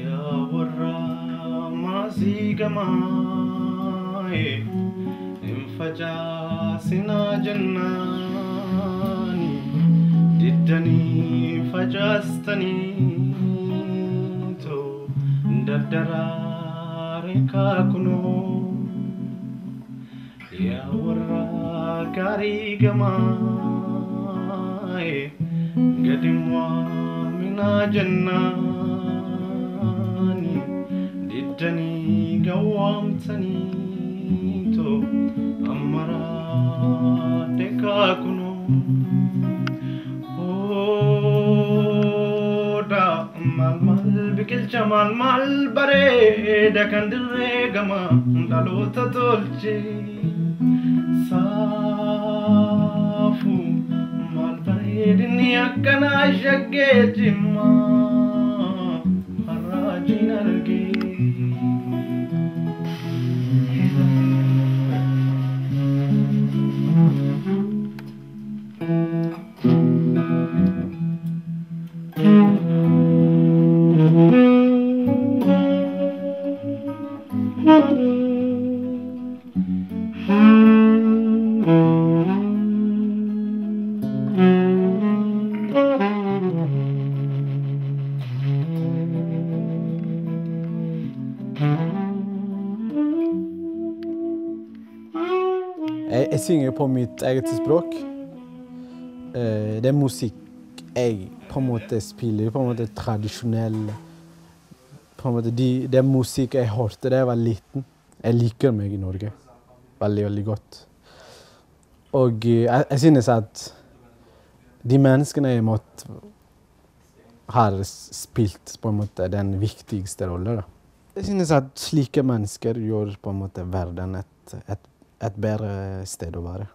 يا ورا ماسي كماي انفجع سنا جناني ددني فجستني تو ددراري كاكنو يا ورا كاري كماي قدموا منا جناني ددني قوامتني تو أمرا دكاكنو أودا مال بكل جمال مال بريد كندري جما دلو تدولجي سافو مال بريد نيكنا شقيت ما خراجين الجي Jeg synger på mitt eget språk. Det er musikk jeg på en måte spiller, på en måte tradisjonell. På en måte det er musikk jeg hørte da jeg var liten. Jeg liker meg i Norge veldig, veldig godt. Og jeg synes at de menneskene jeg måtte har spilt på en måte den viktigste rollen. Jeg synes at slike mennesker gjør på en måte verden et bedre sted å være.